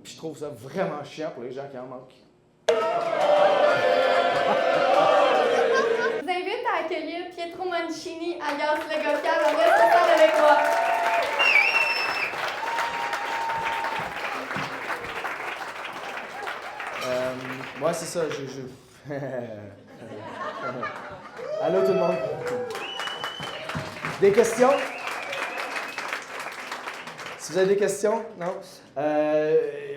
Puis je trouve ça vraiment chiant pour les gens qui en manquent. Je vous invite à accueillir Pietro Mancini, alias le Gofial, en responsable avec moi. Ouais, c'est ça, Allô tout le monde? Des questions? Si vous avez des questions, non?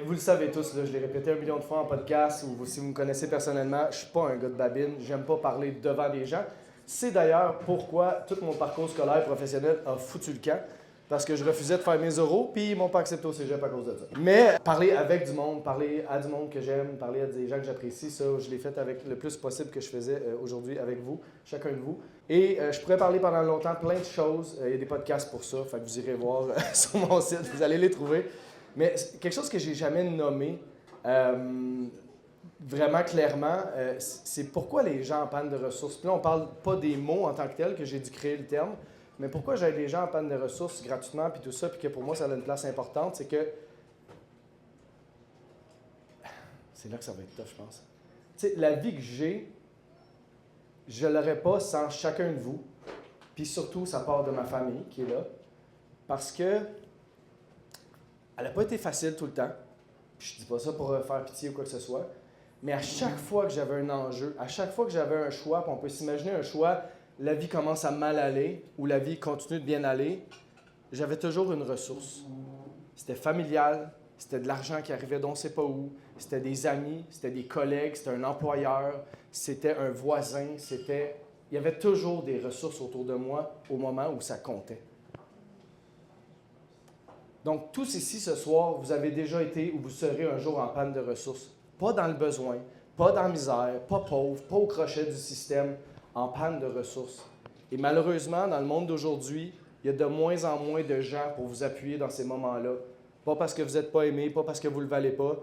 Vous le savez tous, là, je l'ai répété 1 million de fois en podcast, ou si vous me connaissez personnellement, je suis pas un gars de babine, j'aime pas parler devant des gens. C'est d'ailleurs pourquoi tout mon parcours scolaire et professionnel a foutu le camp, parce que je refusais de faire mes oraux, puis ils m'ont pas accepté au cégep à cause de ça. Mais parler avec du monde, parler à du monde que j'aime, parler à des gens que j'apprécie, ça, je l'ai fait avec le plus possible que je faisais aujourd'hui avec vous, chacun de vous. Et je pourrais parler pendant longtemps plein de choses. Il y a des podcasts pour ça, fait que vous irez voir sur mon site, vous allez les trouver. Mais quelque chose que j'ai jamais nommé vraiment clairement, c'est pourquoi les gens en panne de ressources. Puis là, on parle pas des mots en tant que tels, que j'ai dû créer le terme, mais pourquoi j'aide les gens en panne de ressources gratuitement, puis tout ça, puis que pour moi, ça a une place importante, c'est que... C'est là que ça va être tough, je pense. Tu sais, la vie que j'ai, je ne l'aurais pas sans chacun de vous, puis surtout, ça part de ma famille qui est là, parce que elle n'a pas été facile tout le temps. Puis je dis pas ça pour faire pitié ou quoi que ce soit, mais à chaque fois que j'avais un enjeu, à chaque fois que j'avais un choix, puis on peut s'imaginer un choix, la vie commence à mal aller ou la vie continue de bien aller, j'avais toujours une ressource. C'était familial, c'était de l'argent qui arrivait d'on ne sait pas où, c'était des amis, c'était des collègues, c'était un employeur, c'était un voisin, c'était... Il y avait toujours des ressources autour de moi au moment où ça comptait. Donc, tous ici ce soir, vous avez déjà été ou vous serez un jour en panne de ressources. Pas dans le besoin, pas dans la misère, pas pauvre, pas au crochet du système, en panne de ressources. Et malheureusement, dans le monde d'aujourd'hui, il y a de moins en moins de gens pour vous appuyer dans ces moments-là. Pas parce que vous n'êtes pas aimé, pas parce que vous ne le valez pas,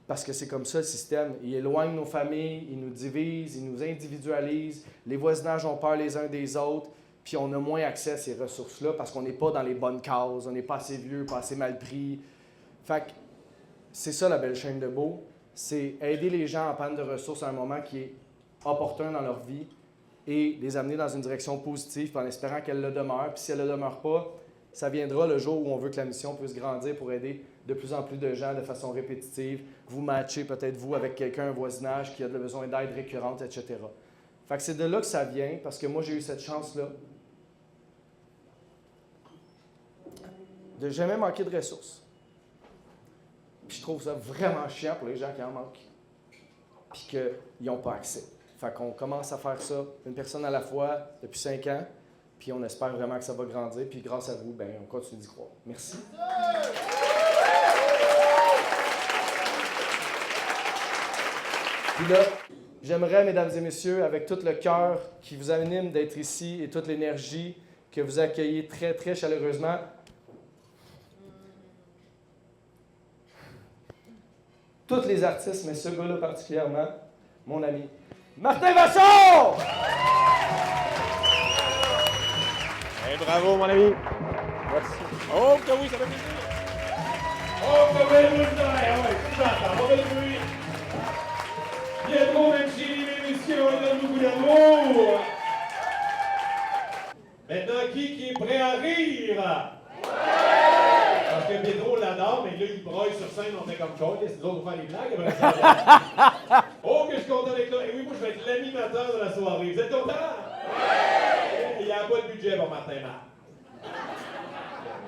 parce que c'est comme ça le système. Il éloigne nos familles, il nous divise, il nous individualise, les voisinages ont peur les uns des autres, puis on a moins accès à ces ressources-là parce qu'on n'est pas dans les bonnes cases, on n'est pas assez vieux, pas assez mal pris. Fait que c'est ça la belle chaîne de Beau, c'est aider les gens en panne de ressources à un moment qui est opportun dans leur vie et les amener dans une direction positive en espérant qu'elle le demeure. Puis si elle ne le demeure pas, ça viendra le jour où on veut que la mission puisse grandir pour aider de plus en plus de gens de façon répétitive. Vous matchez peut-être vous avec quelqu'un, un voisinage qui a besoin d'aide récurrente, etc. Fait que c'est de là que ça vient, parce que moi j'ai eu cette chance-là de jamais manquer de ressources. Puis je trouve ça vraiment chiant pour les gens qui en manquent, puis qu'ils n'ont pas accès. Fait qu'on commence à faire ça, une personne à la fois, depuis 5 ans, puis on espère vraiment que ça va grandir, puis grâce à vous, ben, on continue d'y croire. Merci. Puis là, j'aimerais, mesdames et messieurs, avec tout le cœur qui vous anime d'être ici et toute l'énergie que vous accueillez très, très chaleureusement, tous les artistes, mais ce gars-là particulièrement, mon ami, Martin Vachon! Hey, bravo, mon ami! Merci. Oh, que oui, ça fait plaisir! Oh, que oui, ouais, c'est ça, on va le bruit! Pietro Mancini, mesdames et messieurs, on donne beaucoup d'amour! Maintenant, qui est prêt à rire? Parce que Pietro l'adore, mais là, il broille sur scène, on fait comme chose, et c'est nous autres pour faire les blagues. Après ça, oh, que je suis content d'être là. Et oui, moi, je vais être l'animateur de la soirée. Vous êtes contents? Oui! Il n'y a pas de budget pour Martin Marc.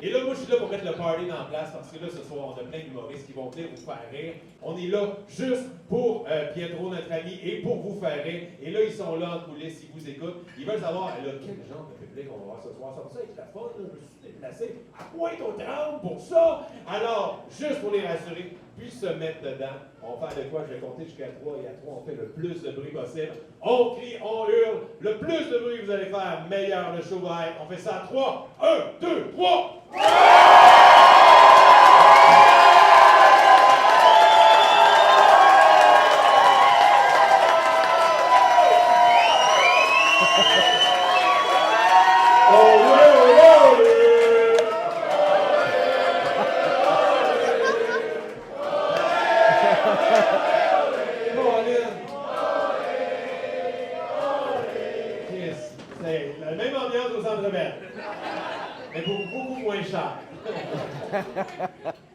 Et là, moi, je suis là pour mettre le party dans place, parce que là, ce soir, on a plein d'humoristes qui vont venir vous faire rire. On est là juste pour Pietro, notre ami, et pour vous faire rire. Et là, ils sont là en coulisses, ils vous écoutent. Ils veulent savoir, là, quel genre de public on va voir ce soir. C'est pour ça, avec la fun, là, je me suis déplacé à Pointe-aux-Trembles pour ça. Alors, juste pour les rassurer, puis se mettre dedans, on va faire de quoi? Je vais compter jusqu'à 3, et à 3, on fait le plus de bruit possible. On crie, on hurle. Le plus de bruit que vous allez faire, meilleur le show va être. On fait ça à 3. 1, 2, 3! C'est la même ambiance au Centre Bell. Mais beaucoup moins cher.